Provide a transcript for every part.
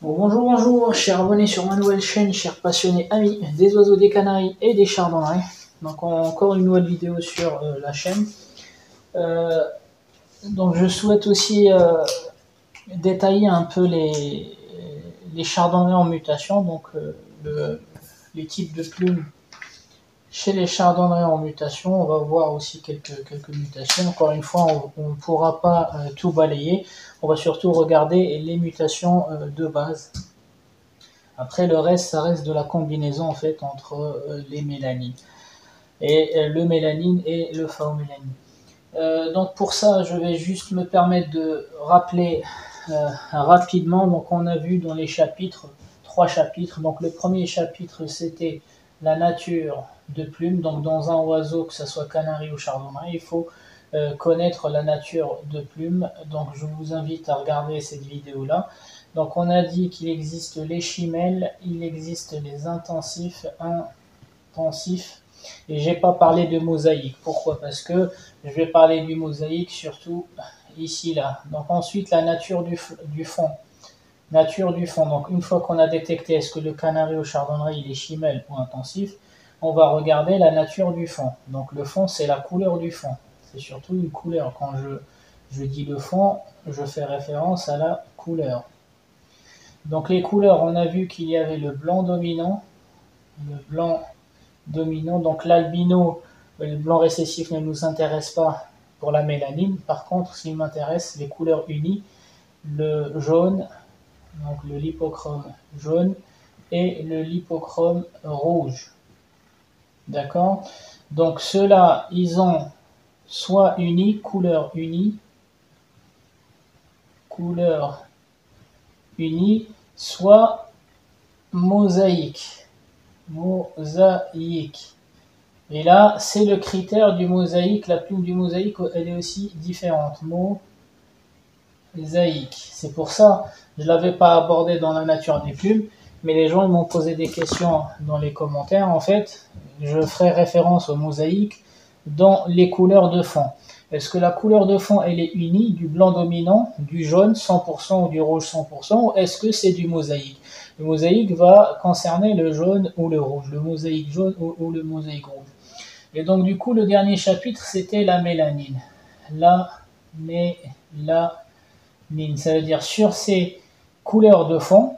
Bon, bonjour, bonjour, chers abonnés sur ma nouvelle chaîne, chers passionnés amis des oiseaux, des canaris et des chardonnerets. Donc encore une nouvelle vidéo sur la chaîne. Donc je souhaite aussi détailler un peu les chardonnerets en mutation, donc les types de plumes chez les chardonnerets en mutation. On va voir aussi quelques mutations. Encore une fois, on ne pourra pas tout balayer. On va surtout regarder les mutations de base. Après, le reste, ça reste de la combinaison en fait entre les mélanines et le mélanine et le phaomélanine. Donc pour ça, je vais juste me permettre de rappeler rapidement. Donc on a vu dans les chapitres, 3 chapitres. Donc le premier chapitre, c'était la nature de plumes. Donc dans un oiseau, que ce soit canari ou chardonneret, il faut connaître la nature de plumes. Donc je vous invite à regarder cette vidéo-là. Donc on a dit qu'il existe les chimelles, il existe les intensifs, et j'ai pas parlé de mosaïque. Pourquoi? Parce que je vais parler du mosaïque surtout ici là. Donc ensuite la nature du fond. Nature du fond. Donc une fois qu'on a détecté est-ce que le canari ou chardonneret il est chimelle ou intensif, on va regarder la nature du fond. Donc le fond c'est la couleur du fond. C'est surtout une couleur. Quand je dis le fond, je fais référence à la couleur. Donc les couleurs, on a vu qu'il y avait le blanc dominant, donc l'albino, le blanc récessif ne nous intéresse pas pour la mélanine. Par contre, ce qui m'intéresse, les couleurs unies, le jaune, donc le lipochrome jaune et le lipochrome rouge. D'accord? Donc ceux-là, ils ont soit unis, couleur unie, soit mosaïque. Et là, c'est le critère du mosaïque. La plume du mosaïque, elle est aussi différente. Mosaïque. C'est pour ça, je ne l'avais pas abordé dans la nature des plumes, mais les gens m'ont posé des questions dans les commentaires. En fait, je ferai référence au mosaïque dans les couleurs de fond. Est-ce que la couleur de fond, elle est unie, du blanc dominant, du jaune 100% ou du rouge 100%, ou est-ce que c'est du mosaïque? Le mosaïque va concerner le jaune ou le rouge, le mosaïque jaune ou le mosaïque rouge. Et donc du coup, le dernier chapitre, c'était la mélanine. La mélanine, ça veut dire sur ces couleurs de fond,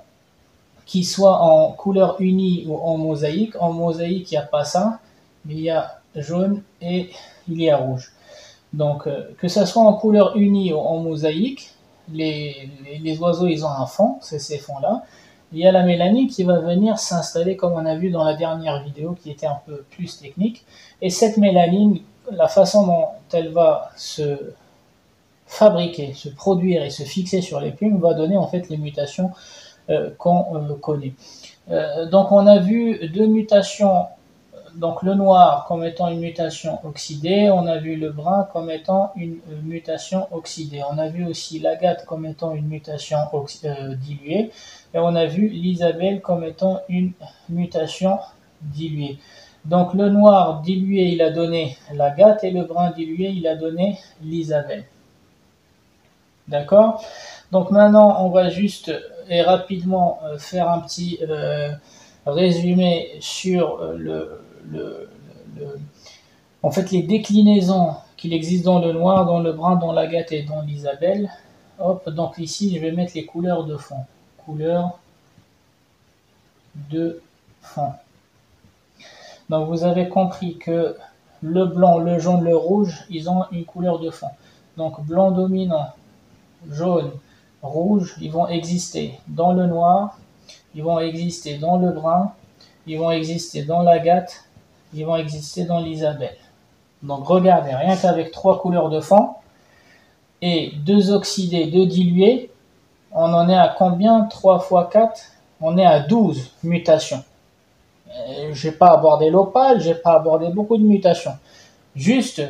qui soient en couleur unie ou en mosaïque, il n'y a pas ça, mais il y a jaune et il y a rouge. Donc, que ce soit en couleur unie ou en mosaïque, les oiseaux, ils ont un fond, c'est ces fonds-là. Il y a la mélanine qui va venir s'installer, comme on a vu dans la dernière vidéo, qui était un peu plus technique. Et cette mélanine, la façon dont elle va se fabriquer, se produire et se fixer sur les plumes, va donner en fait les mutations qu'on connaît. Donc, on a vu 2 mutations. Donc le noir comme étant une mutation oxydée, on a vu le brun comme étant une mutation oxydée. On a vu aussi l'agate comme étant une mutation diluée. Et on a vu l'isabelle comme étant une mutation diluée. Donc le noir dilué, il a donné l'agate et le brun dilué, il a donné l'isabelle. D'accord? Donc maintenant, on va juste et rapidement faire un petit résumé sur en fait les déclinaisons qu'il existe dans le noir, dans le brun, dans l'agate et dans l'isabelle. Hop, donc ici je vais mettre les couleurs de fond. Couleurs de fond. Donc vous avez compris que le blanc, le jaune, le rouge, ils ont une couleur de fond. Donc blanc dominant, jaune, rouge, ils vont exister dans le noir, ils vont exister dans le brun, ils vont exister dans l'agate, ils vont exister dans l'isabelle. Donc regardez, rien qu'avec 3 couleurs de fond et 2 oxydés, 2 dilués, on en est à combien? 3 x 4, on est à 12 mutations. Je n'ai pas abordé l'opale, je n'ai pas abordé beaucoup de mutations. Juste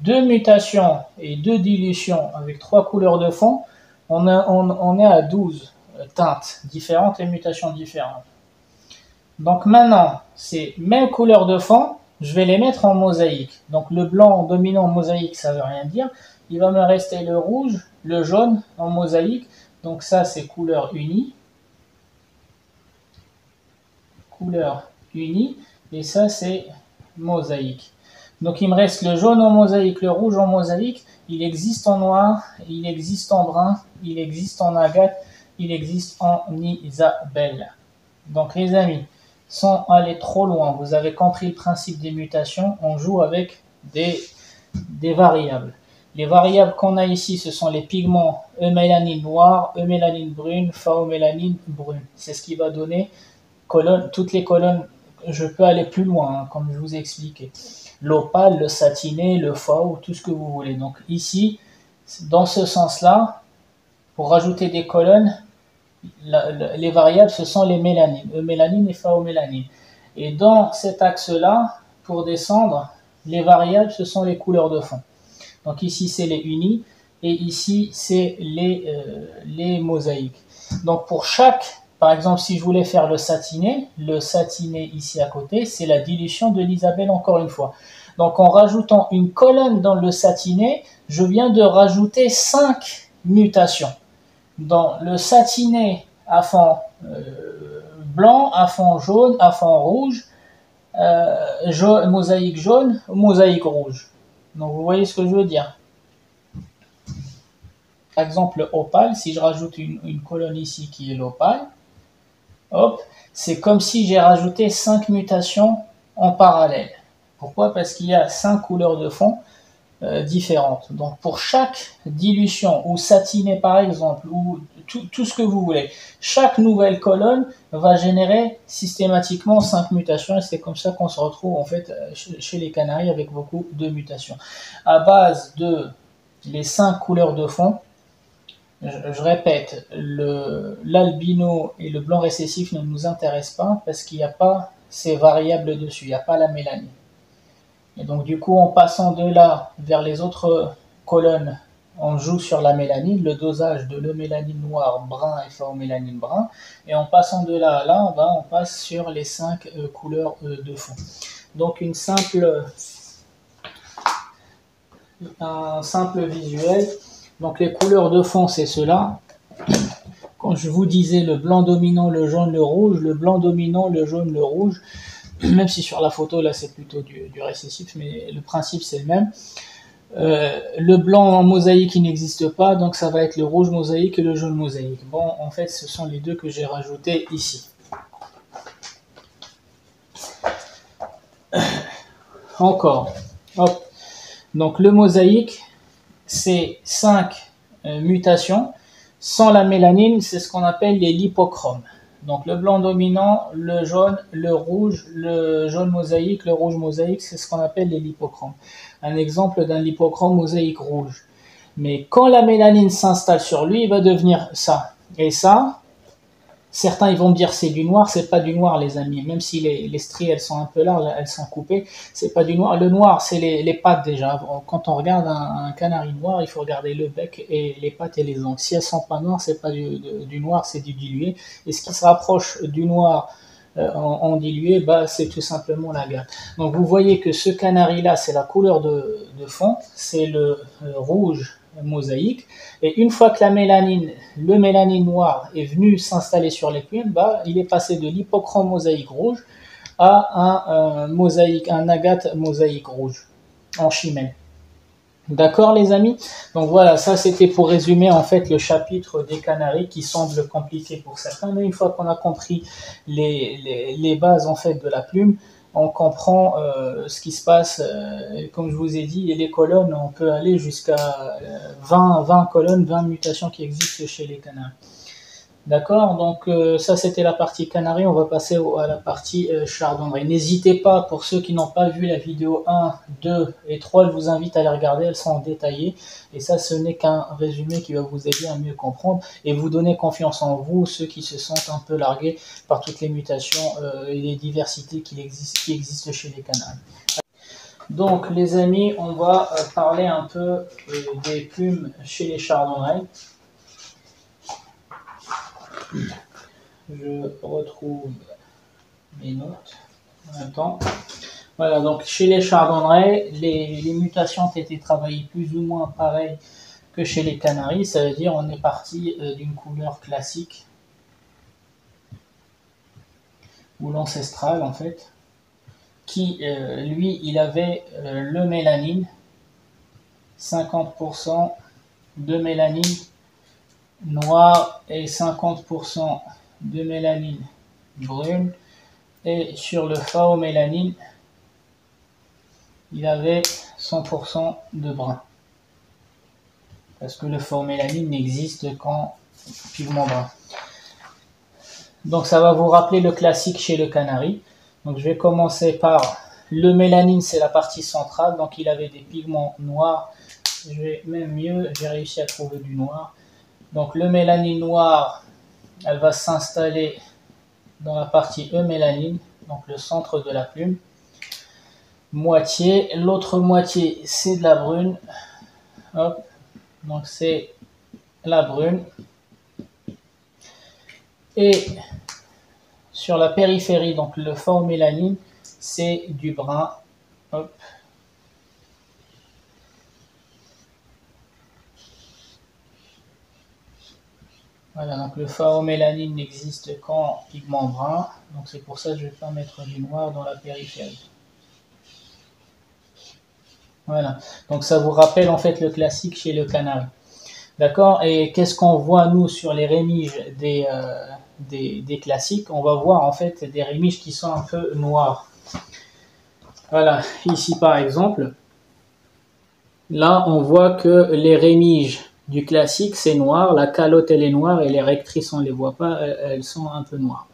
2 mutations et 2 dilutions avec 3 couleurs de fond, on est à 12 teintes différentes et mutations différentes. Donc maintenant, ces mêmes couleurs de fond, je vais les mettre en mosaïque. Donc le blanc dominant en mosaïque, ça ne veut rien dire. Il va me rester le rouge, le jaune en mosaïque. Donc ça, c'est couleur unie. couleur unie, et ça c'est mosaïque. Donc il me reste le jaune en mosaïque, le rouge en mosaïque, il existe en noir, il existe en brun, il existe en agate, il existe en Isabelle. Donc les amis, sans aller trop loin, vous avez compris le principe des mutations, on joue avec des variables. Les variables qu'on a ici, ce sont les pigments eumélanine noire, eumélanine brune, phaomélanine brune. C'est ce qui va donner toutes les colonnes. Je peux aller plus loin, hein, comme je vous ai expliqué. L'opale, le satiné, le phao, tout ce que vous voulez. Donc ici, dans ce sens-là, pour rajouter des colonnes, les variables, ce sont les mélanines, eumélanine et phaomélanine. Et dans cet axe-là, pour descendre, les variables, ce sont les couleurs de fond. Donc ici, c'est les unis, et ici, c'est les mosaïques. Donc pour chaque, par exemple, si je voulais faire le satiné ici à côté, c'est la dilution de l'Isabelle encore une fois. Donc en rajoutant une colonne dans le satiné, je viens de rajouter 5 mutations. Dans le satiné à fond blanc, à fond jaune, à fond rouge, mosaïque jaune, mosaïque rouge. Donc vous voyez ce que je veux dire. Par exemple, opale, si je rajoute une colonne ici qui est l'opale, hop, c'est comme si j'ai rajouté 5 mutations en parallèle. Pourquoi? Parce qu'il y a 5 couleurs de fond différentes. Donc pour chaque dilution ou satiné par exemple, ou tout ce que vous voulez, chaque nouvelle colonne va générer systématiquement 5 mutations, et c'est comme ça qu'on se retrouve en fait chez les canaris avec beaucoup de mutations. À base de les 5 couleurs de fond, je répète, l'albino et le blanc récessif ne nous intéressent pas parce qu'il n'y a pas ces variables dessus, il n'y a pas la mélanine. Et donc du coup, en passant de là vers les autres colonnes, on joue sur la mélanine, le dosage de l'eumélanine noire, brun et phaomélanine brun. Et en passant de là à là, on passe sur les 5 couleurs de fond. Donc un simple visuel. Donc les couleurs de fond, c'est cela. Quand je vous disais le blanc dominant, le jaune, le rouge, le blanc dominant, le jaune, le rouge, même si sur la photo, là, c'est plutôt du récessif, mais le principe, c'est le même. Le blanc en mosaïque, il n'existe pas, donc ça va être le rouge mosaïque et le jaune mosaïque. Bon, en fait, ce sont les deux que j'ai rajoutés ici. Encore. Hop. Donc, le mosaïque, c'est 5 mutations. Sans la mélanine, c'est ce qu'on appelle les lipochromes. Donc le blanc dominant, le jaune mosaïque, le rouge mosaïque, c'est ce qu'on appelle les lipochromes. Un exemple d'un lipochrome mosaïque rouge. Mais quand la mélanine s'installe sur lui, il va devenir ça. Et ça, certains ils vont me dire c'est du noir, c'est pas du noir les amis. Même si les stries elles sont un peu larges, elles sont coupées, c'est pas du noir. Le noir c'est les pattes déjà. Quand on regarde un canari noir, il faut regarder le bec et les pattes et les ongles. Si elles sont pas noires, c'est pas du noir, c'est du dilué. Et ce qui se rapproche du noir en dilué, c'est tout simplement la gatte. Donc vous voyez que ce canari là, c'est la couleur de fond, c'est le rouge mosaïque, et une fois que le mélanine noir est venu s'installer sur les plumes, il est passé de l'hypochrome mosaïque rouge à un agate mosaïque rouge en chimène. D'accord les amis? Donc voilà, ça c'était pour résumer en fait le chapitre des canaris qui semble compliqué pour certains, mais une fois qu'on a compris les bases en fait de la plume, on comprend ce qui se passe, comme je vous ai dit, et les colonnes, on peut aller jusqu'à 20 colonnes, 20 mutations qui existent chez les canaris. D'accord, donc ça c'était la partie canari, on va passer à la partie chardonneret. N'hésitez pas, pour ceux qui n'ont pas vu la vidéo 1, 2 et 3, je vous invite à les regarder, elles sont détaillées. Et ça, ce n'est qu'un résumé qui va vous aider à mieux comprendre et vous donner confiance en vous, ceux qui se sentent un peu largués par toutes les mutations et les diversités qui existent chez les canaris. Donc les amis, on va parler un peu des plumes chez les chardonnerets. Je retrouve mes notes en même temps. Voilà, donc chez les chardonnerets, les mutations ont été travaillées plus ou moins pareil que chez les canaris. Ça veut dire on est parti d'une couleur classique ou l'ancestral en fait, qui lui, il avait le mélanine, 50% de mélanine noire et 50% de mélanine brune. Et sur le phaomélanine, il avait 100% de brun. Parce que le phaomélanine n'existe qu'en pigment brun. Donc ça va vous rappeler le classique chez le canari. Donc je vais commencer par le mélanine, c'est la partie centrale. Donc il avait des pigments noirs. Je vais même mieux, j'ai réussi à trouver du noir. Donc le mélanine noir, elle va s'installer dans la partie eumélanine, donc le centre de la plume. Moitié, l'autre moitié c'est de la brune. Hop, donc c'est la brune. Et sur la périphérie, donc le phaomélanine, c'est du brun. Hop. Voilà, donc le phaomélanine n'existe qu'en pigment brun, donc c'est pour ça que je ne vais pas mettre du noir dans la périphérie. Voilà, donc ça vous rappelle en fait le classique chez le canari. D'accord. Et qu'est-ce qu'on voit nous sur les rémiges des classiques? On va voir en fait des rémiges qui sont un peu noires. Voilà, ici par exemple, là on voit que les rémiges du classique c'est noir, la calotte elle est noire et les rectrices on ne les voit pas, elles sont un peu noires.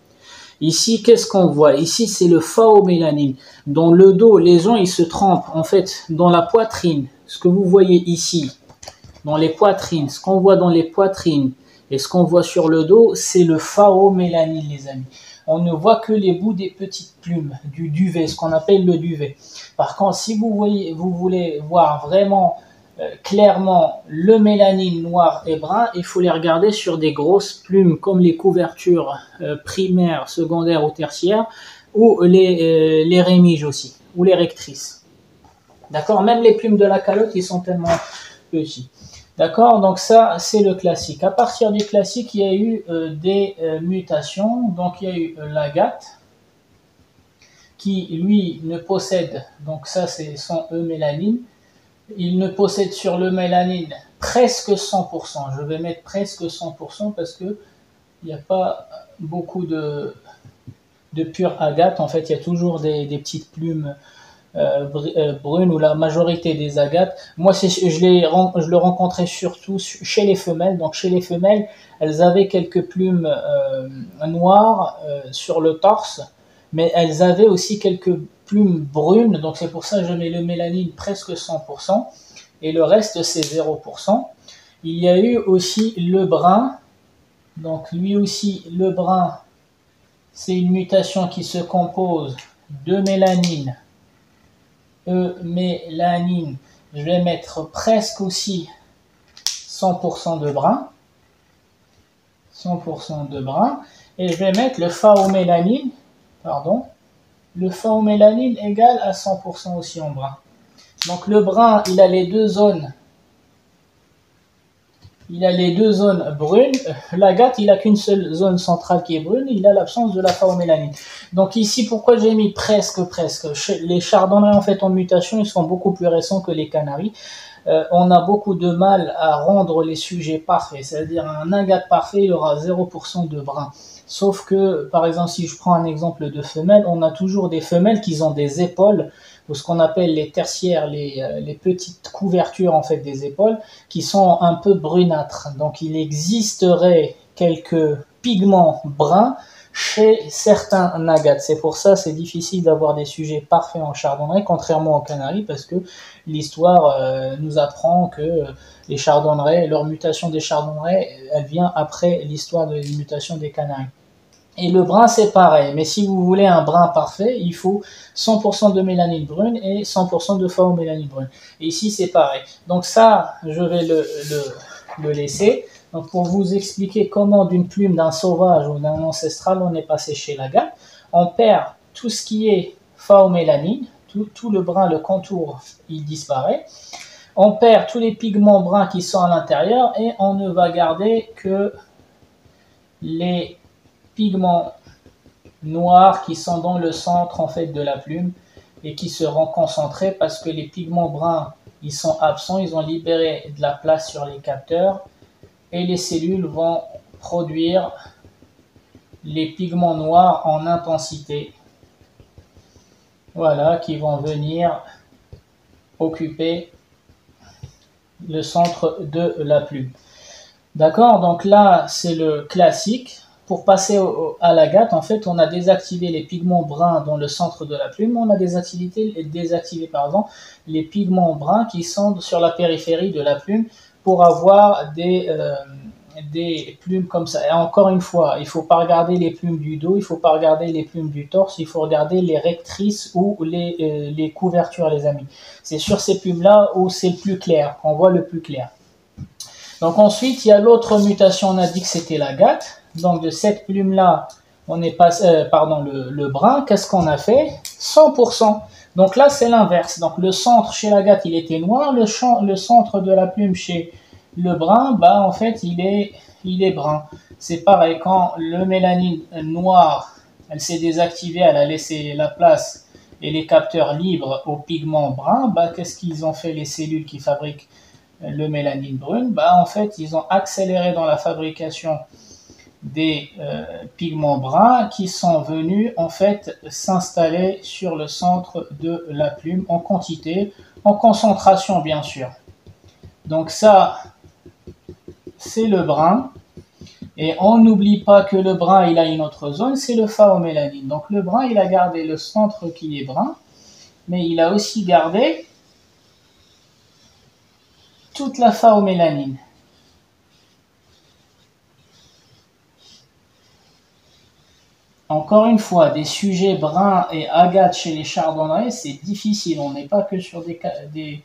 Ici, qu'est-ce qu'on voit? Ici, c'est le phaomélanine. Dans le dos, les gens, ils se trompent. En fait, dans la poitrine, ce que vous voyez ici, dans les poitrines, ce qu'on voit dans les poitrines et ce qu'on voit sur le dos, c'est le phaomélanine, les amis. On ne voit que les bouts des petites plumes, du duvet, ce qu'on appelle le duvet. Par contre, si vous voulez voir vraiment clairement le mélanine noir et brun, il faut les regarder sur des grosses plumes comme les couvertures primaires, secondaires ou tertiaires, ou les rémiges aussi, ou les rectrices. D'accord? Même les plumes de la calotte, ils sont tellement petits. D'accord? Donc ça, c'est le classique. À partir du classique, il y a eu des mutations. Donc il y a eu l'agate, qui lui ne possède, donc ça c'est son eumélanine, il ne possède sur le mélanine presque 100%. Je vais mettre presque 100% parce que il n'y a pas beaucoup de pure agate. En fait, il y a toujours des petites plumes brunes ou la majorité des agates. Moi, je le rencontrais surtout chez les femelles. Donc, chez les femelles, elles avaient quelques plumes noires sur le torse, mais elles avaient aussi quelques plumes brunes. Donc, c'est pour ça que je mets le mélanine presque 100%. Et le reste, c'est 0%. Il y a eu aussi le brun. Donc, lui aussi, le brun, c'est une mutation qui se compose de mélanine, eumélanine, je vais mettre presque aussi 100% de brun, 100% de brun, et je vais mettre le phaomélanine, le phaomélanine égale à 100% aussi en brun. Donc le brun, il a les deux zones. Il a les deux zones brunes. L'agate, il n'a qu'une seule zone centrale qui est brune. Il a l'absence de la phaomélanine. Donc ici, pourquoi j'ai mis presque? Les chardonnerets en fait en mutation, ils sont beaucoup plus récents que les canaris. On a beaucoup de mal à rendre les sujets parfaits. C'est-à-dire un agate parfait, il aura 0% de brun. Sauf que, par exemple, si je prends un exemple de femelle, on a toujours des femelles qui ont des épaules, ou ce qu'on appelle les tertiaires, les petites couvertures en fait des épaules, qui sont un peu brunâtres. Donc il existerait quelques pigments bruns chez certains agates. C'est pour ça c'est difficile d'avoir des sujets parfaits en chardonneret, contrairement aux canaris, parce que l'histoire nous apprend que les chardonnerets, leur mutation des chardonnerets, elle vient après l'histoire de la mutation des canaris. Et le brun, c'est pareil. Mais si vous voulez un brun parfait, il faut 100% de mélanine brune et 100% de phaomélanine brune. Et ici, c'est pareil. Donc ça, je vais le laisser. Donc pour vous expliquer comment d'une plume d'un sauvage ou d'un ancestral, on est passé chez l'agate, on perd tout ce qui est phaomélanine, tout le brun, le contour, il disparaît. On perd tous les pigments bruns qui sont à l'intérieur et on ne va garder que les pigments noirs qui sont dans le centre en fait de la plume et qui seront concentrés parce que les pigments bruns ils sont absents, ils ont libéré de la place sur les capteurs et les cellules vont produire les pigments noirs en intensité, voilà, qui vont venir occuper le centre de la plume. D'accord, donc là c'est le classique. Pour passer à l'agate, en fait, on a désactivé les pigments bruns dans le centre de la plume, on a désactivé les pigments bruns qui sont sur la périphérie de la plume pour avoir des plumes comme ça. Et encore une fois, il ne faut pas regarder les plumes du dos, il ne faut pas regarder les plumes du torse, il faut regarder les rectrices ou les couvertures, les amis. C'est sur ces plumes-là où c'est le plus clair, on voit le plus clair. Donc ensuite, il y a l'autre mutation, on a dit que c'était l'agate. Donc de cette plume-là, on est passé, le brun, qu'est-ce qu'on a fait? 100%. Donc là, c'est l'inverse. Donc le centre chez l'agate, il était noir. Le centre de la plume chez le brun, bah en fait, il est brun. C'est pareil, quand le mélanine noir, elle s'est désactivée, elle a laissé la place et les capteurs libres aux pigments bruns, bah qu'est-ce qu'ils ont fait les cellules qui fabriquent le mélanine brune? Bah en fait, ils ont accéléré dans la fabrication des pigments bruns qui sont venus en fait s'installer sur le centre de la plume en quantité, en concentration bien sûr. Donc ça, c'est le brun. Et on n'oublie pas que le brun, il a une autre zone, c'est le phaomélanine. Donc le brun, il a gardé le centre qui est brun, mais il a aussi gardé toute la phaomélanine. Encore une fois, des sujets bruns et agates chez les chardonnerets, c'est difficile. On n'est pas que sur des...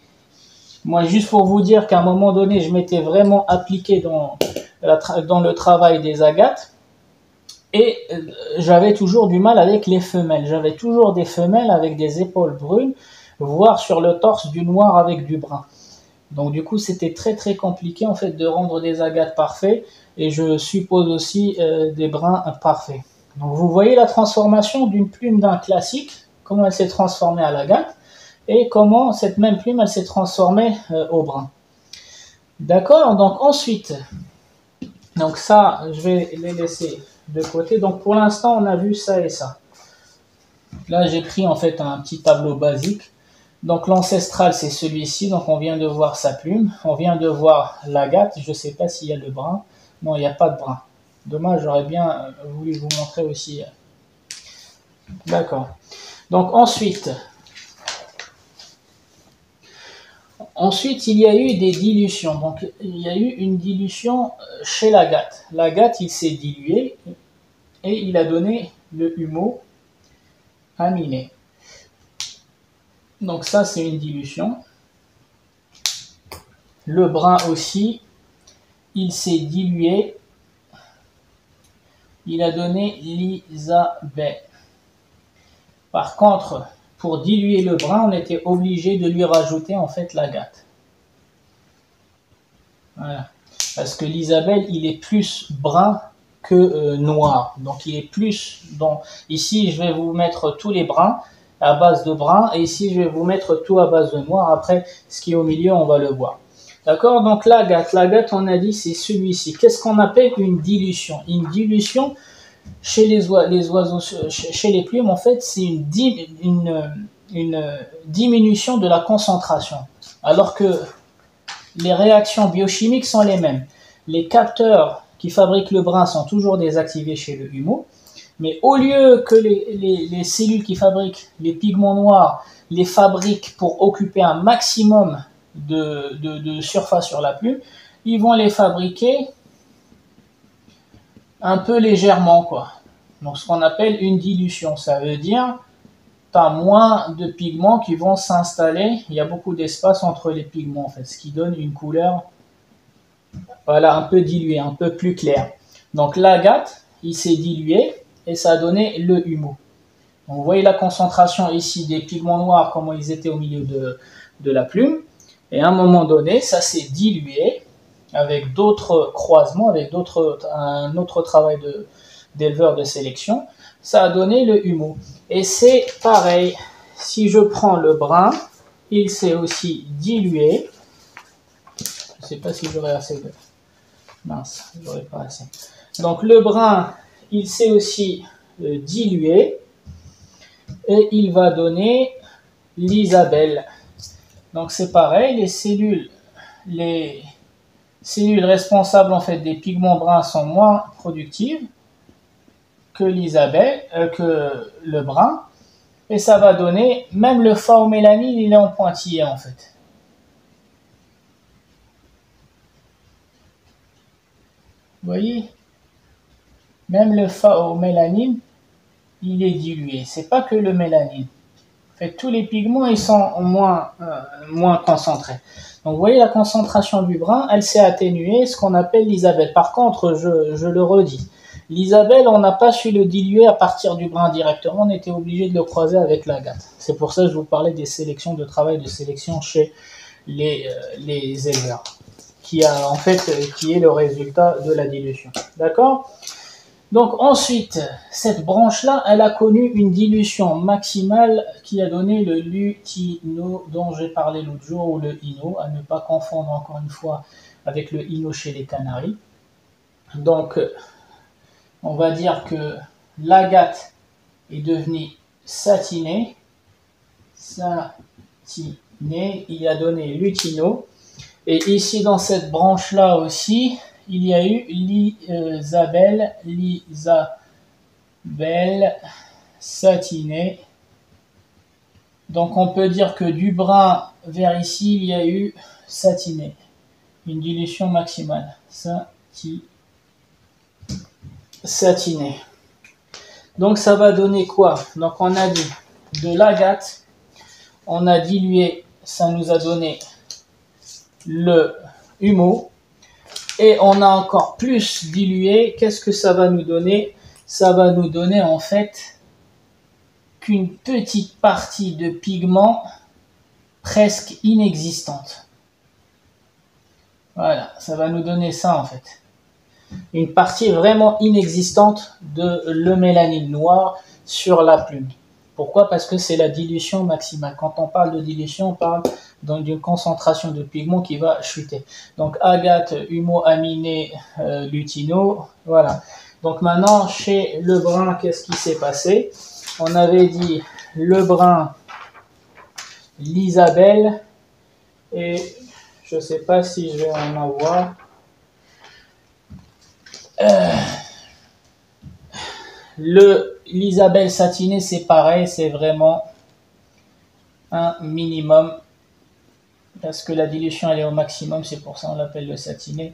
Moi, juste pour vous dire qu'à un moment donné, je m'étais vraiment appliqué dans le travail des agates. Et j'avais toujours du mal avec les femelles. J'avais toujours des femelles avec des épaules brunes, voire sur le torse du noir avec du brun. Donc du coup, c'était très très compliqué en fait de rendre des agates parfaits. Et je suppose aussi des bruns parfaits. Donc vous voyez la transformation d'une plume d'un classique, comment elle s'est transformée à l'agate, et comment cette même plume elle s'est transformée au brun. D'accord, donc ensuite, donc ça je vais les laisser de côté. Donc pour l'instant on a vu ça et ça. Là j'ai pris en fait un petit tableau basique. Donc l'ancestral c'est celui-ci, donc on vient de voir sa plume, on vient de voir l'agate, je ne sais pas s'il y a le brun, non il n'y a pas de brun. Dommage, j'aurais bien voulu vous montrer aussi. D'accord. Donc ensuite, il y a eu des dilutions. Donc il y a eu une dilution chez l'agate. L'agate, il s'est dilué et il a donné le humo aminé. Donc ça, c'est une dilution. Le brun aussi, il s'est dilué. Il a donné l'isabelle. Par contre, pour diluer le brun, on était obligé de lui rajouter en fait l'agate. Voilà. Parce que l'isabelle, il est plus brun que noir. Donc il est plus... Donc, ici, je vais vous mettre tous les bruns à base de brun. Et ici, je vais vous mettre tout à base de noir. Après, ce qui est au milieu, on va le voir. D'accord? Donc l'agate, on a dit, c'est celui-ci. Qu'est-ce qu'on appelle une dilution? Une dilution, chez les oiseaux, chez les plumes, en fait, c'est une diminution de la concentration. Alors que les réactions biochimiques sont les mêmes. Les capteurs qui fabriquent le brun sont toujours désactivés chez le humo, mais au lieu que les cellules qui fabriquent les pigments noirs les fabriquent pour occuper un maximum de surface sur la plume, ils vont les fabriquer un peu légèrement, quoi. Donc ce qu'on appelle une dilution, ça veut dire tu as moins de pigments qui vont s'installer, il y a beaucoup d'espace entre les pigments en fait, ce qui donne une couleur voilà, un peu diluée, un peu plus claire. Donc l'agate, il s'est dilué et ça a donné le humo. Donc, vous voyez la concentration ici des pigments noirs, comment ils étaient au milieu de la plume. Et à un moment donné, ça s'est dilué avec d'autres croisements, avec un autre travail d'éleveurs de sélection, ça a donné le humo. Et c'est pareil, si je prends le brun, il s'est aussi dilué. Je ne sais pas si j'aurai assez de... Mince, j'aurai pas assez. Donc le brun, il s'est aussi dilué et il va donner l'Isabelle. Donc c'est pareil, les cellules responsables en fait des pigments bruns sont moins productives que l'Isabelle, que le brun, et ça va donner, même le phaomélanine, il est en pointillé en fait. Vous voyez, même le phaomélanine, il est dilué. C'est pas que le mélanine. En fait, tous les pigments, ils sont moins concentrés. Donc, vous voyez, la concentration du brun, elle s'est atténuée, ce qu'on appelle l'Isabelle. Par contre, je le redis, l'Isabelle, on n'a pas su le diluer à partir du brun directement, on était obligé de le croiser avec l'agate. C'est pour ça que je vous parlais des sélections, de travail de sélection chez les éleveurs, qui est le résultat de la dilution. D'accord ? Donc ensuite, cette branche-là, elle a connu une dilution maximale qui a donné le lutino dont j'ai parlé l'autre jour, ou le ino, à ne pas confondre encore une fois avec le ino chez les Canaries. Donc, on va dire que l'agate est devenue satinée, il a donné lutino, et ici dans cette branche-là aussi, il y a eu l'Isabelle satinée. Donc on peut dire que du brun vers ici, il y a eu satiné. Une dilution maximale. Satiné. Donc ça va donner quoi? Donc on a dit de l'agate, on a dilué, ça nous a donné le humo. Et on a encore plus dilué. Qu'est-ce que ça va nous donner? Ça va nous donner en fait qu'une petite partie de pigment presque inexistante. Voilà, ça va nous donner ça en fait. Une partie vraiment inexistante de le mélanine noir sur la plume. Pourquoi? Parce que c'est la dilution maximale. Quand on parle de dilution, on parle d'une concentration de pigment qui va chuter. Donc agate, humo, aminé, lutino, voilà. Donc maintenant, chez le brun, qu'est-ce qui s'est passé? On avait dit le brun, l'Isabelle, et je ne sais pas si je vais en avoir. L'Isabelle satinée, c'est pareil, c'est vraiment un minimum parce que la dilution elle est au maximum, c'est pour ça qu'on l'appelle le satiné.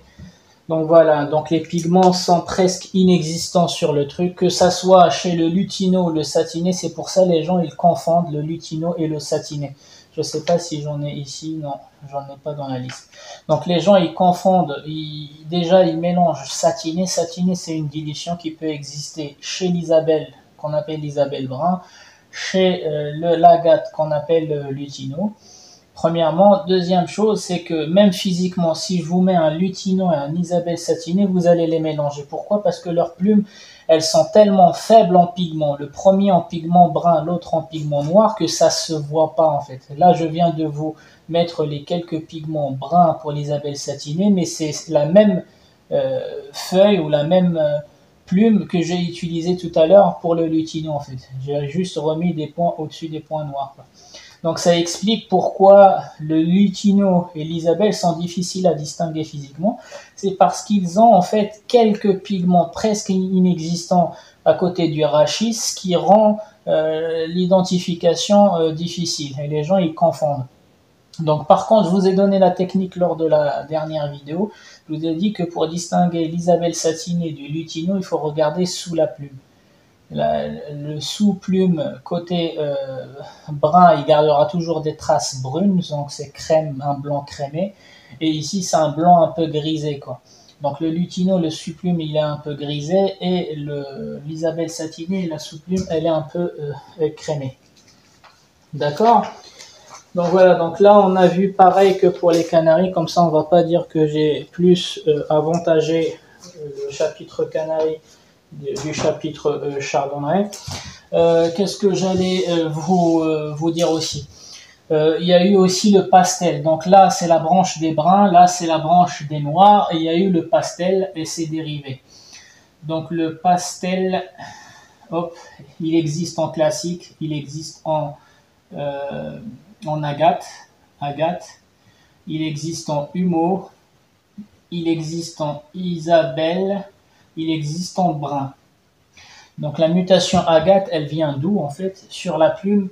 Donc voilà, donc les pigments sont presque inexistants sur le truc, que ça soit chez le lutino ou le satiné, c'est pour ça les gens ils confondent le lutino et le satiné. Je sais pas si j'en ai ici, non, j'en ai pas dans la liste. Donc les gens ils confondent, déjà ils mélangent satiné. Satiné c'est une dilution qui peut exister chez l'Isabelle, qu'on appelle l'Isabelle brun, chez l'agate qu'on appelle le lutino. Premièrement, deuxième chose, c'est que même physiquement, si je vous mets un lutino et un Isabelle satiné, vous allez les mélanger. Pourquoi? Parce que leurs plumes, elles sont tellement faibles en pigment, le premier en pigment brun, l'autre en pigment noir, que ça se voit pas en fait. Là, je viens de vous mettre les quelques pigments bruns pour l'Isabelle satinée, mais c'est la même feuille ou la même plume que j'ai utilisée tout à l'heure pour le lutino en fait. J'ai juste remis des points au-dessus des points noirs, quoi. Donc ça explique pourquoi le lutino et l'Isabelle sont difficiles à distinguer physiquement. C'est parce qu'ils ont en fait quelques pigments presque inexistants à côté du rachis, ce qui rend l'identification difficile. Et les gens ils confondent. Donc par contre, je vous ai donné la technique lors de la dernière vidéo. Je vous ai dit que pour distinguer l'Isabelle satinée du lutino, il faut regarder sous la plume. Le sous-plume côté brun, il gardera toujours des traces brunes, donc c'est crème, un blanc crémé, et ici c'est un blanc un peu grisé, quoi. Donc le lutino, le sous-plume, il est un peu grisé, et l'Isabelle satinée, la sous-plume, elle est un peu crémée. D'accord? Donc voilà, donc là on a vu pareil que pour les Canaries, comme ça on va pas dire que j'ai plus avantagé le chapitre Canaries du chapitre chardonneret. Qu'est-ce que j'allais vous dire aussi? Il y a eu aussi le pastel. Donc là, c'est la branche des bruns, là, c'est la branche des noirs, et il y a eu le pastel et ses dérivés. Donc le pastel, hop, il existe en classique, il existe en agate, il existe en humo, il existe en isabelle, il existe en brun. Donc la mutation agate, elle vient d'où en fait? Sur la plume,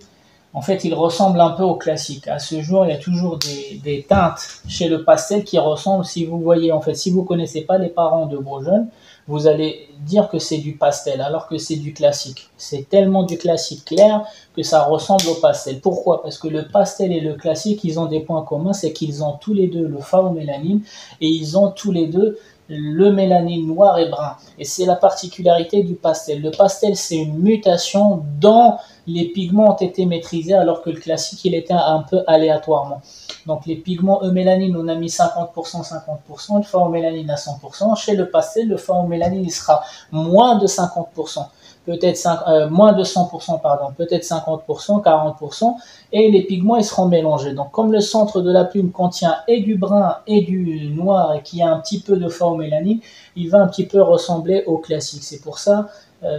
en fait, il ressemble un peu au classique. À ce jour, il y a toujours des teintes chez le pastel qui ressemblent. Si vous voyez, en fait, si vous connaissez pas les parents de vos jeunes, vous allez dire que c'est du pastel, alors que c'est du classique. C'est tellement du classique clair que ça ressemble au pastel. Pourquoi? Parce que le pastel et le classique, ils ont des points communs, c'est qu'ils ont tous les deux le phaomélanine et ils ont tous les deux le mélanine noir et brun. Et c'est la particularité du pastel. Le pastel, c'est une mutation dont les pigments ont été maîtrisés, alors que le classique, il était un peu aléatoirement. Donc les pigments eumélanine, on a mis 50%, 50%, le phaomélanine à 100%. Chez le pastel, le phaomélanine, il sera moins de 50%. Peut-être moins de 100%, pardon, peut-être 50%, 40%, et les pigments ils seront mélangés. Donc comme le centre de la plume contient et du brun et du noir et qu'il y a un petit peu de phaomélanine, il va un petit peu ressembler au classique. C'est pour ça,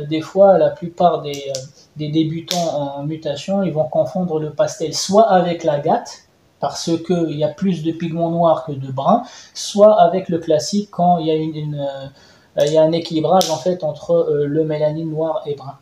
des fois, la plupart des débutants en mutation, ils vont confondre le pastel soit avec l'agate, parce qu'il y a plus de pigments noirs que de brun, soit avec le classique quand il y a il y a un équilibrage en fait entre le mélanine noir et brun.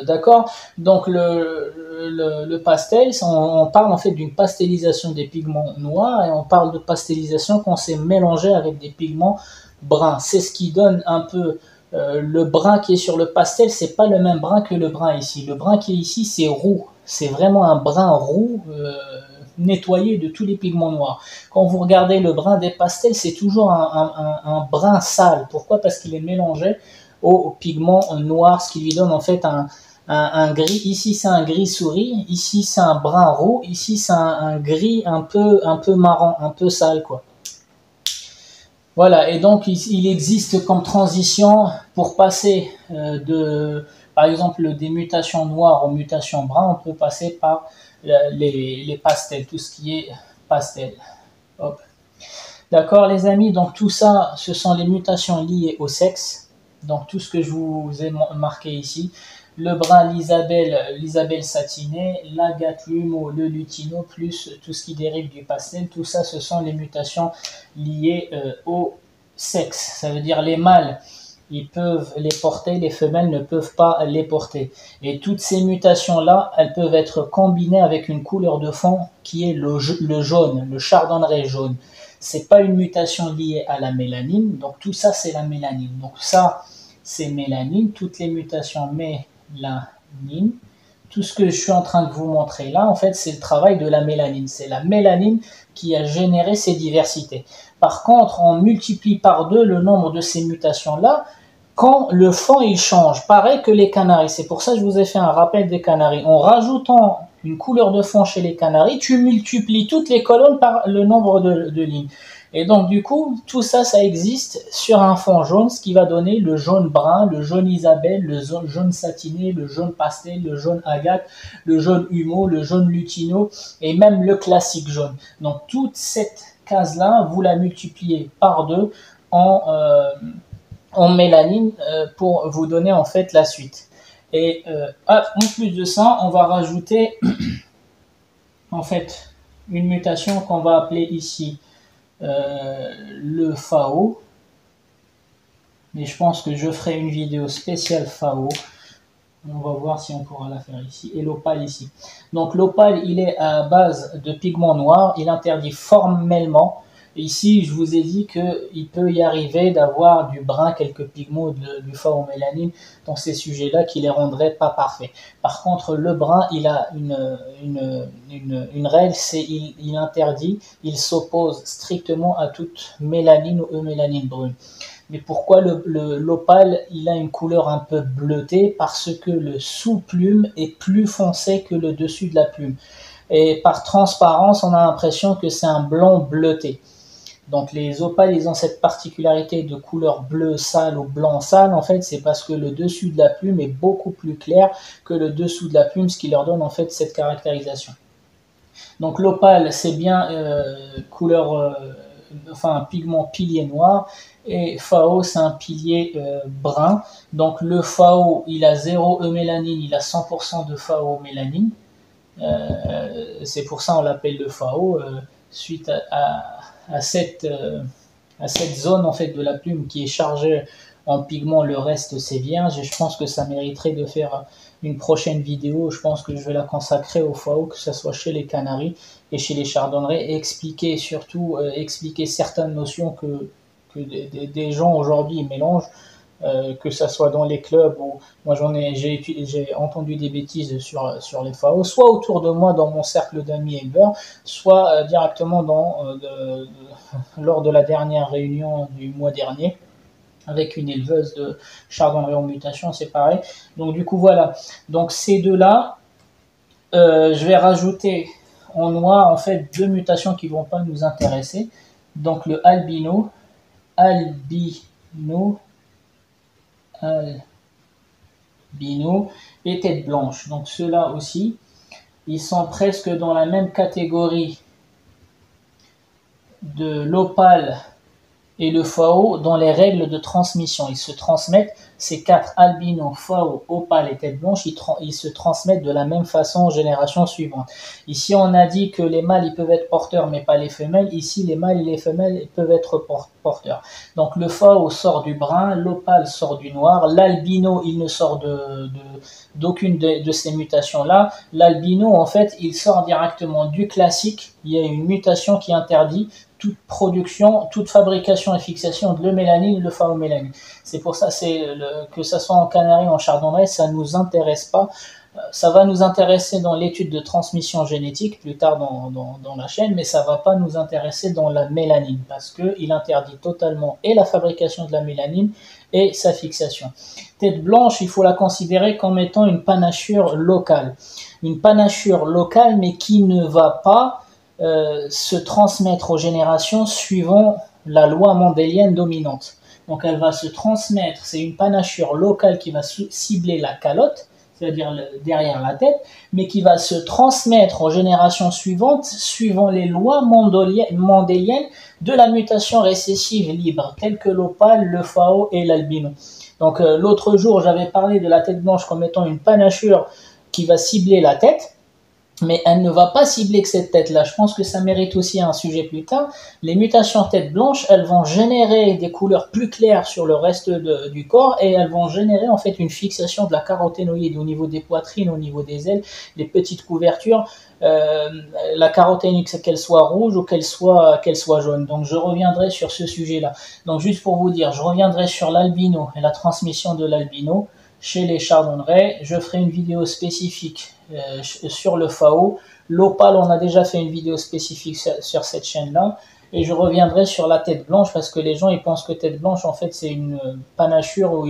D'accord. Donc le pastel, on parle en fait d'une pastelisation des pigments noirs et on parle de pastelisation quand c'est mélangé avec des pigments bruns. C'est ce qui donne un peu le brun qui est sur le pastel, c'est pas le même brun que le brun ici. Le brun qui est ici, c'est roux. C'est vraiment un brun roux nettoyé de tous les pigments noirs. Quand vous regardez le brun des pastels, c'est toujours un brun sale. Pourquoi? Parce qu'il est mélangé au pigment noir, ce qui lui donne en fait un gris. Ici, c'est un gris souris. Ici, c'est un brun roux. Ici, c'est un gris un peu marron, un peu sale, quoi. Voilà, et donc il existe comme transition pour passer par exemple, des mutations noires aux mutations brunes, on peut passer par les pastels, tout ce qui est pastel. Hop. D'accord, les amis, donc tout ça, ce sont les mutations liées au sexe. Donc tout ce que je vous ai marqué ici, le brun, l'isabelle satinée, l'agate, l'humo, le lutino, plus tout ce qui dérive du pastel, tout ça, ce sont les mutations liées au sexe. Ça veut dire les mâles, ils peuvent les porter, les femelles ne peuvent pas les porter. Et toutes ces mutations-là, elles peuvent être combinées avec une couleur de fond qui est le jaune, le chardonneret jaune. C'est pas une mutation liée à la mélanine, donc tout ça c'est la mélanine. Donc ça c'est mélanine, toutes les mutations mélanine. Tout ce que je suis en train de vous montrer là, en fait, c'est le travail de la mélanine. C'est la mélanine qui a généré ces diversités. Par contre, on multiplie par 2 le nombre de ces mutations-là quand le fond il change. Pareil que les canaris. C'est pour ça que je vous ai fait un rappel des canaris. En rajoutant une couleur de fond chez les canaris, tu multiplies toutes les colonnes par le nombre de lignes. Et donc du coup, tout ça, ça existe sur un fond jaune, ce qui va donner le jaune brun, le jaune isabelle, le jaune satiné, le jaune pastel, le jaune agate, le jaune humo, le jaune lutino et même le classique jaune. Donc toute cette case-là, vous la multipliez par 2 en mélanine pour vous donner en fait la suite. Et en plus de ça, on va rajouter en fait une mutation qu'on va appeler ici le FAO. Mais je pense que je ferai une vidéo spéciale FAO. On va voir si on pourra la faire ici. Et l'opale ici. Donc l'opale, il est à base de pigments noirs. Il interdit formellement. Ici, je vous ai dit qu'il peut y arriver d'avoir du brun, quelques pigments du phaomélanine dans ces sujets-là qui les rendraient pas parfaits. Par contre, le brun, il a une règle, c'est il interdit, il s'oppose strictement à toute mélanine ou eumélanine brune. Mais pourquoi l'opale, il a une couleur un peu bleutée? Parce que le sous-plume est plus foncé que le dessus de la plume. Et par transparence, on a l'impression que c'est un blanc bleuté. Donc les opales, ils ont cette particularité de couleur bleu sale ou blanc sale. En fait, c'est parce que le dessus de la plume est beaucoup plus clair que le dessous de la plume, ce qui leur donne en fait cette caractérisation. Donc l'opale, c'est bien couleur, enfin un pigment pilier noir, et FAO, c'est un pilier brun. Donc le FAO, il a 0 eumélanine, il a 100% de FAO mélanine. C'est pour ça on l'appelle le FAO, suite à cette zone en fait de la plume qui est chargée en pigment, le reste c'est vierge, et je pense que ça mériterait de faire une prochaine vidéo. Je pense que je vais la consacrer au FAO, que ce soit chez les Canaries et chez les Chardonnerets, et expliquer surtout expliquer certaines notions que des gens aujourd'hui mélangent, que ça soit dans les clubs ou moi j'ai entendu des bêtises sur les FAO, soit autour de moi dans mon cercle d'amis éleveurs, soit directement lors de la dernière réunion du mois dernier avec une éleveuse de chardonneret en mutation, c'est pareil. Donc du coup voilà, donc ces deux-là, je vais rajouter en noir en fait deux mutations qui vont pas nous intéresser. Donc le albino et tête blanche. Donc ceux-là aussi, ils sont presque dans la même catégorie de l'opale et le FAO dans les règles de transmission. Ils se transmettent, ces quatre albinos, FAO, opale et tête blanche, ils se transmettent de la même façon aux générations suivantes. Ici, on a dit que les mâles ils peuvent être porteurs, mais pas les femelles. Ici, les mâles et les femelles peuvent être porteurs. Donc, le FAO sort du brun, l'opale sort du noir, l'albino, il ne sort d'aucune de ces mutations-là. L'albino, en fait, il sort directement du classique. Il y a une mutation qui interdit toute production, toute fabrication et fixation de l'eumélanine, le phaomélanine. C'est pour ça que ça soit en Canaries, en Chardonneret, ça ne nous intéresse pas. Ça va nous intéresser dans l'étude de transmission génétique plus tard dans la chaîne, mais ça ne va pas nous intéresser dans la mélanine parce qu'il interdit totalement et la fabrication de la mélanine et sa fixation. Tête blanche, il faut la considérer comme étant une panachure locale. Une panachure locale, mais qui ne va pas se transmettre aux générations suivant la loi mendélienne dominante. Donc elle va se transmettre, c'est une panachure locale qui va cibler la calotte, c'est-à-dire derrière la tête, mais qui va se transmettre aux générations suivantes suivant les lois mendéliennes de la mutation récessive libre, telles que l'opale, le FAO et l'albino. Donc l'autre jour, j'avais parlé de la tête blanche comme étant une panachure qui va cibler la tête, mais elle ne va pas cibler que cette tête-là. Je pense que ça mérite aussi un sujet plus tard. Les mutations tête blanche, elles vont générer des couleurs plus claires sur le reste du corps et elles vont générer en fait une fixation de la caroténoïde au niveau des poitrines, au niveau des ailes, les petites couvertures. La caroténoïde, c'est qu'elle soit rouge ou qu'elle soit jaune. Donc je reviendrai sur ce sujet-là. Donc juste pour vous dire, je reviendrai sur l'albino et la transmission de l'albino chez les chardonnerets. Je ferai une vidéo spécifique sur le FAO. L'opale, on a déjà fait une vidéo spécifique sur cette chaîne-là. Et je reviendrai sur la tête blanche parce que les gens ils pensent que tête blanche en fait c'est une panachure où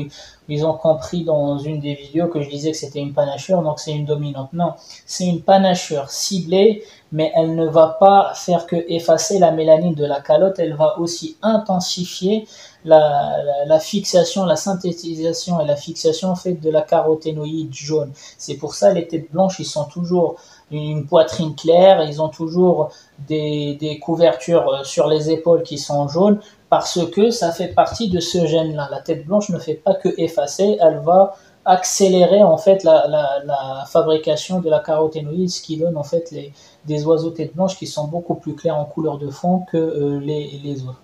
ils ont compris dans une des vidéos que je disais que c'était une panachure, donc c'est une dominante. Non, c'est une panachure ciblée, mais elle ne va pas faire que effacer la mélanine de la calotte, elle va aussi intensifier la fixation, la synthétisation et la fixation faite de la caroténoïde jaune. C'est pour ça les têtes blanches ils sont toujours une poitrine claire, ils ont toujours des couvertures sur les épaules qui sont jaunes parce que ça fait partie de ce gène-là. La tête blanche ne fait pas que effacer, elle va accélérer en fait la fabrication de la caroténoïde, ce qui donne en fait des oiseaux tête blanche qui sont beaucoup plus clairs en couleur de fond que les autres.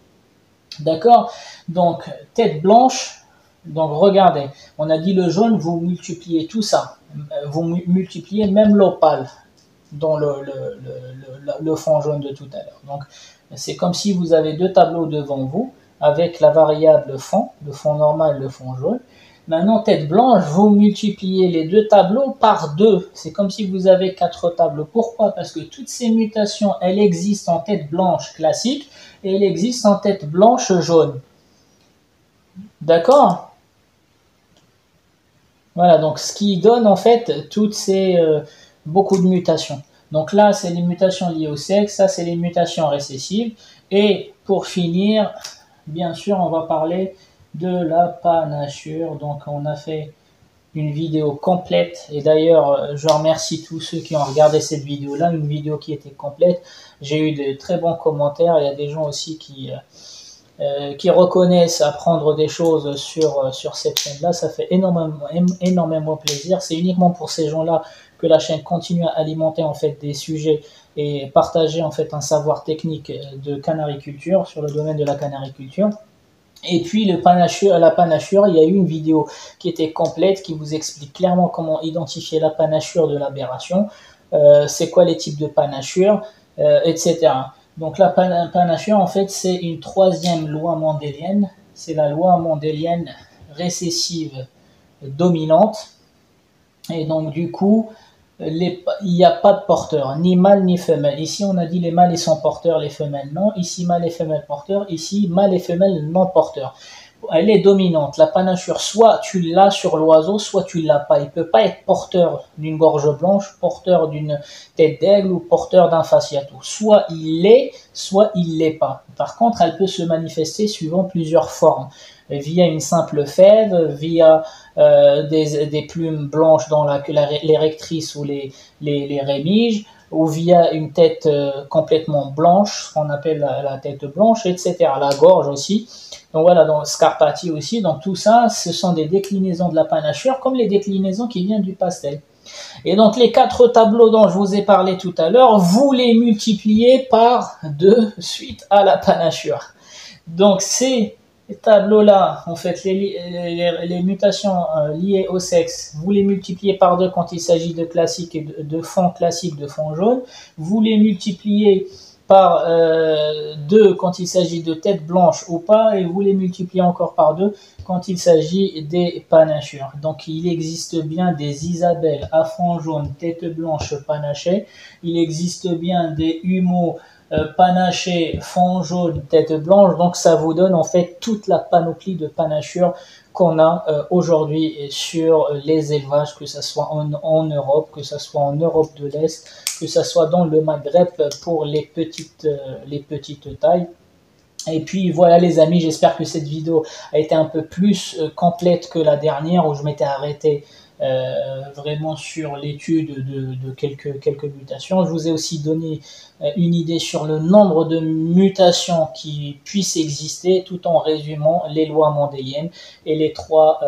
D'accord? Donc tête blanche, donc regardez, on a dit le jaune, vous multipliez tout ça, vous multipliez même l'opale dans le fond jaune de tout à l'heure. Donc, c'est comme si vous avez deux tableaux devant vous, avec la variable fond, le fond normal, le fond jaune. Maintenant, tête blanche, vous multipliez les deux tableaux par 2. C'est comme si vous avez 4 tableaux. Pourquoi? Parce que toutes ces mutations, elles existent en tête blanche classique, et elles existent en tête blanche jaune. D'accord? Voilà, donc ce qui donne en fait toutes ces beaucoup de mutations. Donc là, c'est les mutations liées au sexe, ça c'est les mutations récessives. Et pour finir, bien sûr, on va parler de la panachure. Donc on a fait une vidéo complète, et d'ailleurs je remercie tous ceux qui ont regardé cette vidéo là, une vidéo qui était complète. J'ai eu de très bons commentaires, il y a des gens aussi qui reconnaissent apprendre des choses sur cette chaîne là, ça fait énormément plaisir. C'est uniquement pour ces gens là que la chaîne continue à alimenter en fait des sujets et partager en fait un savoir technique de canariculture, sur le domaine de la canariculture. Et puis la panachure, il y a eu une vidéo qui était complète, qui vous explique clairement comment identifier la panachure de l'aberration, c'est quoi les types de panachure, etc. Donc la panachure, en fait, c'est une troisième loi mendélienne, c'est la loi mendélienne récessive dominante. Et donc du coup, il n'y a pas de porteur, ni mâle ni femelle. Ici, on a dit les mâles ils sont porteurs, les femelles non. Ici, mâle et femelle porteurs. Ici, mâle et femelle non porteurs. Elle est dominante. La panachure, soit tu l'as sur l'oiseau, soit tu l'as pas. Il peut pas être porteur d'une gorge blanche, porteur d'une tête d'aigle ou porteur d'un fasciato. Soit il l'est, soit il l'est pas. Par contre, elle peut se manifester suivant plusieurs formes. Via une simple fève, via des plumes blanches dans les rectrices ou les rémiges, ou via une tête complètement blanche, ce qu'on appelle la tête blanche, etc. La gorge aussi. Donc voilà, dans Scarpati aussi. Donc tout ça, ce sont des déclinaisons de la panachure, comme les déclinaisons qui viennent du pastel. Et donc les 4 tableaux dont je vous ai parlé tout à l'heure, vous les multipliez par 2 suite à la panachure. Donc ces tableaux-là, en fait, les mutations liées au sexe, vous les multipliez par 2 quand il s'agit de classique et de fond classique, de fond jaune. Vous les multipliez par 2 quand il s'agit de tête blanche ou pas, et vous les multipliez encore par 2 quand il s'agit des panachures. Donc il existe bien des Isabelles à fond jaune, tête blanche, panachée. Il existe bien des humeaux panaché, fond jaune, tête blanche. Donc ça vous donne en fait toute la panoplie de panachures qu'on a aujourd'hui sur les élevages, que ce soit en Europe, que ce soit en Europe de l'Est, que ce soit dans le Maghreb pour les petites tailles. Et puis voilà les amis, j'espère que cette vidéo a été un peu plus complète que la dernière où je m'étais arrêté vraiment sur l'étude de quelques mutations. Je vous ai aussi donné une idée sur le nombre de mutations qui puissent exister, tout en résumant les lois mendéliennes et les 3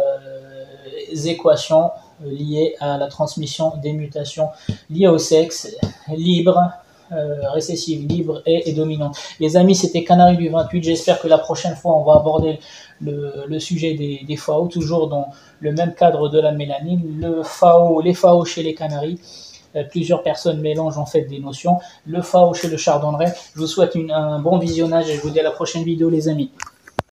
équations liées à la transmission des mutations liées au sexe, libre, récessive, libre et dominante. Les amis, c'était Canari du 28. J'espère que la prochaine fois, on va aborder le sujet des FAO, toujours dans le même cadre de la mélanine. Les FAO chez les Canaries. Plusieurs personnes mélangent en fait des notions. Le FAO chez le chardonneret. Je vous souhaite un bon visionnage et je vous dis à la prochaine vidéo, les amis.